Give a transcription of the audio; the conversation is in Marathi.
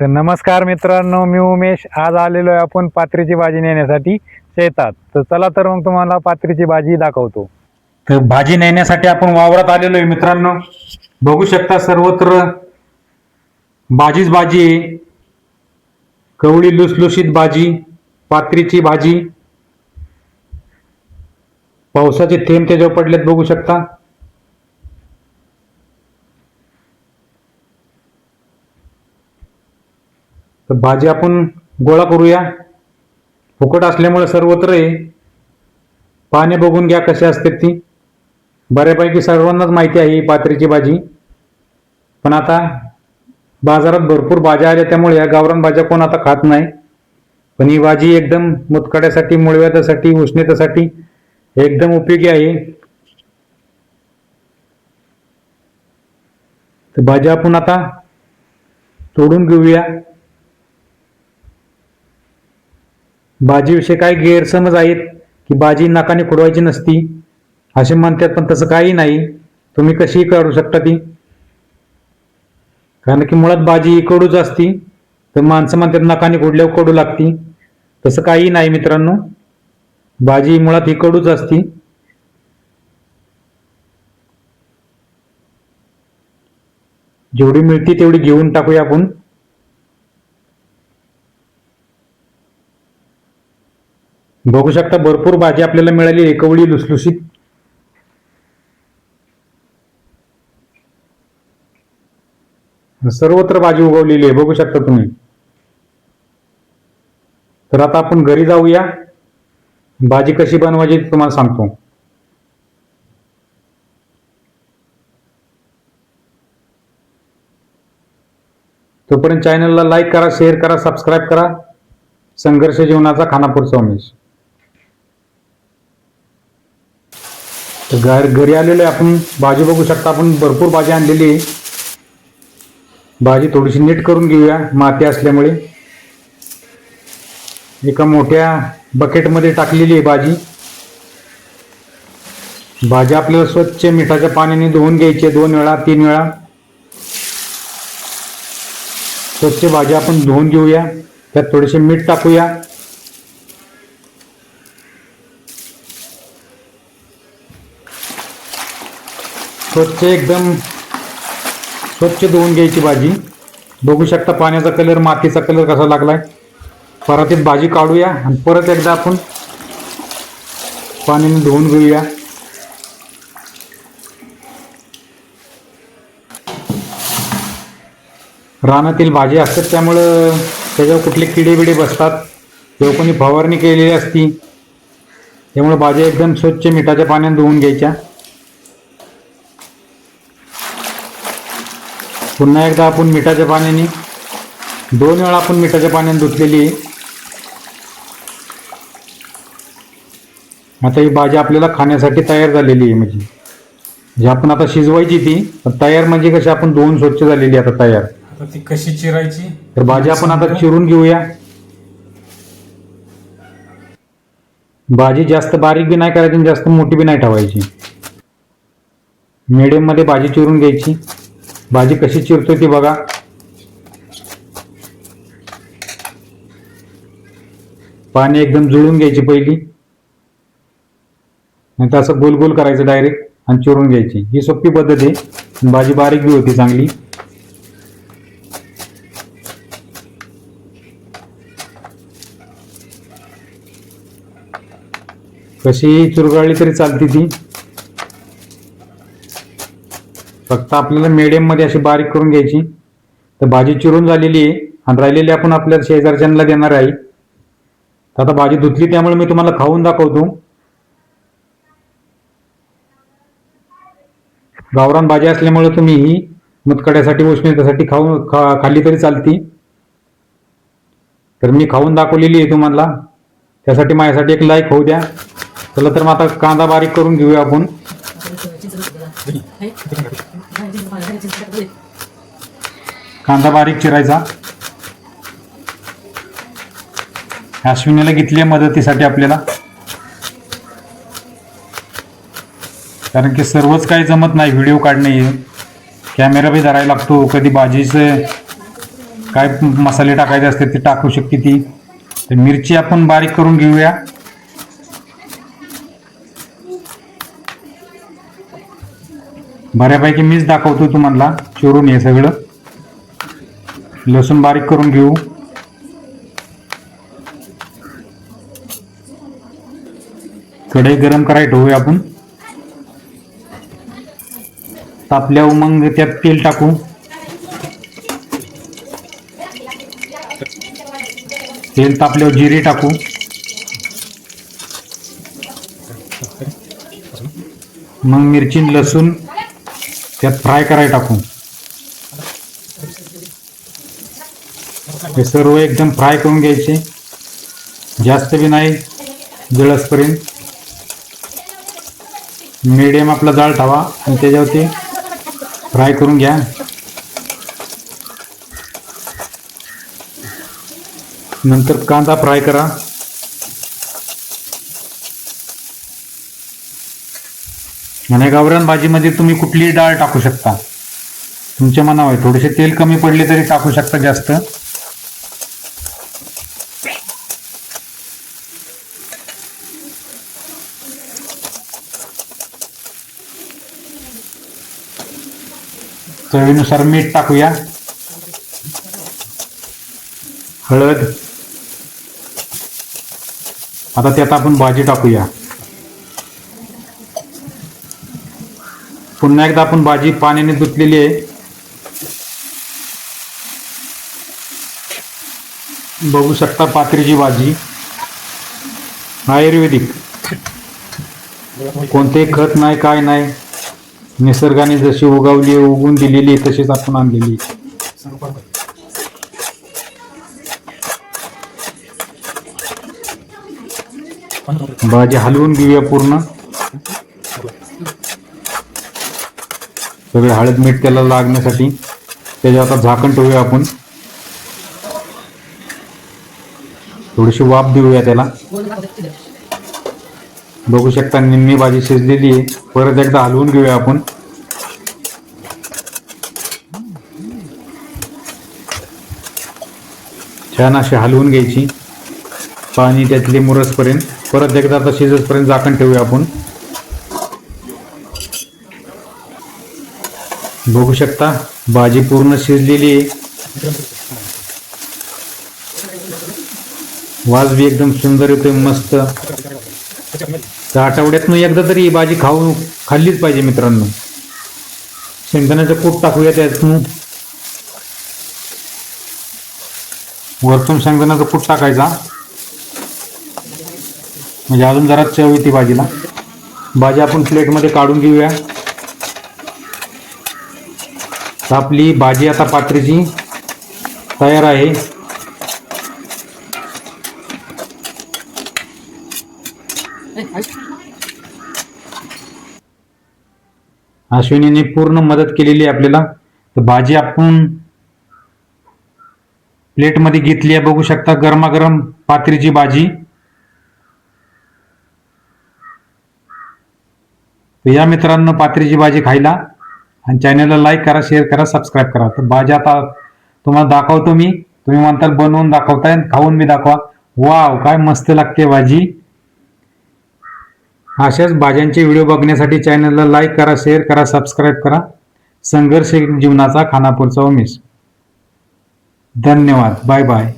तर नमस्कार मित्रांनो, मी उमेश. आज आलेलो आहे आपण पात्रीची भाजी नेण्यासाठी शेतात. तर चला तर मग तुम्हाला पात्रीची भाजी दाखवतो. तर भाजी नेण्यासाठी आपण वावरात आलेलो आहे मित्रांनो. बघू शकता सर्वत्र भाजीच भाजी आहे. कवळी लुसलुशीत भाजी, पात्रीची भाजी. पावसाचे थेंब त्याच्यावर पडलेत बघू शकता. तर भाजी आपण गोळा करूया. फुकट असल्यामुळे सर्वत्र आहे. पाने बघून घ्या कशी असते ती. बऱ्यापैकी सर्वांनाच माहिती आहे ही पात्रीची भाजी. पण आता बाजारात भरपूर भाज्या आल्या त्यामुळे या गावरान भाज्या कोण आता खात नाही. पण ही भाजी एकदम मुतखड्यासाठी, मूळव्याधासाठी, उष्णतेसाठी एकदम उपयोगी आहे. तर भाजी आपण आता तोडून घेऊया. भाजीविषयी काही गैरसमज आहेत की भाजी नाकाने खुडवायची नसती असे म्हणतात, पण तसं काही नाही. तुम्ही कशीही करू शकता ती. कारण की मुळात भाजी कडूच असती. तर माणसं म्हणतात नाकाने खुडल्यावर कडू लागती. तसं काही नाही मित्रांनो. भाजी मुळात ही कडूच असती. जेवढी मिळती तेवढी घेऊन टाकूया आपण. बघू शकता भरपूर भाजी आपल्याला मिळाली आहे, कवळी लुसलुशीत. सर्वत्र भाजी उगवलेली आहे बघू शकता तुम्ही. तर आता आपण घरी जाऊया. भाजी कशी बनवायची तुम्हाला सांगतो. तोपर्यंत चॅनलला लाईक करा, शेअर करा, सबस्क्राईब करा. संघर्ष जीवनाचा खानापूरचा उमेश. तर घरी आलेलो आहे आपण. भाजी बघू शकता आपण भरपूर भाजी आणलेली आहे. भाजी थोडीशी नीट करून घेऊया माती असल्यामुळे. एका मोठ्या बकेटमध्ये टाकलेली आहे भाजी. भाजी आपल्याला स्वच्छ मिठाच्या पाण्याने धुवून घ्यायची 2 वेळा 3 वेळा. स्वच्छ भाजी आपण धुवून घेऊया. त्यात थोडेसे मीठ टाकूया. स्वच्छ एकदम स्वच्छ धुवून घ्यायची भाजी. बघू शकता पाण्याचा कलर, मातीचा कलर कसा लागलाय. परातीत भाजी काढूया आणि परत एकदा आपण पाण्याने धुवून घेऊया. रानातील भाजी असतात त्यामुळं त्याच्यावर कुठले किडे बिडे बसतात तेव्हा कोणी फवारणी केलेली असती. त्यामुळे भाज्या एकदम स्वच्छ मिठाच्या पाण्याने धुवून घ्यायच्या. पुन्हा एकदा आपण मिठाच्या पाण्याने 2 वेळा आपण मिठाच्या पाण्याने धुतलेली आहे. आता ही भाजी आपल्याला खाण्यासाठी तयार झालेली आहे. म्हणजे आपण आता शिजवायची ती तयार, म्हणजे कशी आपण धुवून स्वच्छ झालेली आता तयार. ती कशी चिरायची? तर भाजी आपण आता चिरून घेऊया. भाजी जास्त बारीक बी नाही करायची, जास्त मोठी बी नाही ठेवायची. मीडियम मध्ये भाजी चिरून घ्यायची. भाजी कशी चिरतोय ती बघा. पाणी एकदम जुळून घ्यायची पहिली, नंतर असं गोल गोल करायचं डायरेक्ट आणि चिरून घ्यायची. ही सोपी पद्धत आहे. भाजी बारीक बी होती चांगली. कशी चुरगाळली तरी चालते ती. फक्त आपल्याला मीडियम मध्ये अशी बारीक करून घ्यायची. तर भाजी चिरून झालेली आहे आणि राहिलेली आपण आपल्या शेजारच्यांना देणार आहे. आता भाजी धुतली त्यामुळे मी तुम्हाला खाऊन दाखवतो. गावरान भाजी असल्यामुळे तुम्ही ही मुतखड्यासाठी, उष्णतेसाठी खाल्ली तरी चालती. तर मी खाऊन दाखवलेली आहे तुम्हाला. त्यासाठी माझ्यासाठी एक लाईक होऊ द्या. चला तर मग आता कांदा बारीक करून घेऊया आपण. कांदा बारीक चिरायचा. अश्विनीला घेतली मदतीसाठी आपल्याला, कारण की सर्वच काही जमत नाही. व्हिडिओ काढणे, कॅमेरा बी धरायला लागतो, कधी भाजीचं काय मसाले टाकायचे असते ते टाकू शकते ती. तर मिरची आपण बारीक करून घेऊया. बऱ्यापैकी मीच दाखवतो तुम्हाला चिरून हे सगळं. लसूण बारीक करून घेऊ. कढई गरम करायला ठेवूया आपण. तापल्यावर मग त्यात तेल टाकू. तेल तापल्यावर जिरे टाकू. मग मिरची लसूण त्यात फ्राय करायला टाकू. हे सर्व एकदम फ्राय करून घ्यायचे, जास्त बी नाही जळसपर्यंत. मीडियम आपला जाळ ठेवा आणि त्याच्यावरती फ्राय करून घ्या. नंतर कांदा फ्राय करा. आणि गावरान भाजीमध्ये तुम्ही कुठलीही डाळ टाकू शकता, तुमच्या मनावर. थोडेसे तेल कमी पडले तरी टाकू शकता जास्त. चवीनुसार मीठ टाकूया. हळद. आता त्यात आपण भाजी टाकूया. पुन्हा एकदा आपण भाजी पाण्याने धुतलेली आहे. बघू शकता पात्रीची भाजी आयुर्वेदिक, कोणतेही खत नाही, काय नाही, निसर्गाने जशी उगवली उगवून दिलेली तशीच आपण आणलेली. भाजी हलवून घेऊया पूर्ण. सगळे हळद मीठ त्याला लागण्यासाठी. त्याच्यावर आता झाकण ठेवूया आपण. थोडीशी वाफ देऊया त्याला. बघू शकता निम्मी भाजी शिजलेली आहे. परत एकदा हलवून घेऊया आपण. छान अशी हलवून घ्यायची, पाणी त्यातले मुरसपर्यंत. परत एकदा आता शिजतपर्यंत झाकण ठेवूया आपण. बघू शकता भाजी पूर्ण शिजलेली आहे. वास बी एकदम सुंदर येतोय, मस्त. त्या आठवड्यातनं एकदा तरी ही भाजी खाल्लीच पाहिजे मित्रांनो. शेंगदाण्याचं कूट टाकूया त्यातून. वरतून शेंगदाण्याचं कूट टाकायचा, म्हणजे अजून जरा चव येते भाजीला. भाजी आपण प्लेटमध्ये काढून घेऊया. आपली भाजी आता पात्रीची तयार आहे. अश्विनीने पूर्ण मदत केलेली आहे आपल्याला. तर भाजी आपण प्लेटमध्ये घेतली आहे. बघू शकता गरमागरम पात्रीची भाजी. या मित्रांनो पात्रीची भाजी खायला. आणि चॅनलला लाईक करा, शेअर करा, सबस्क्राईब करा. तर भाजी आता तुम्हाला दाखवतो मी. तुम्ही म्हणताल बनवून दाखवताय, खाऊन मी दाखवा. वाव, काय मस्त लागते भाजी. अशाच भाज्यांचे व्हिडिओ बघण्यासाठी चॅनलला लाईक करा, शेअर करा, सबस्क्राईब करा. संघर्ष जीवनाचा खानापूरचा उमेश. धन्यवाद. Bye bye.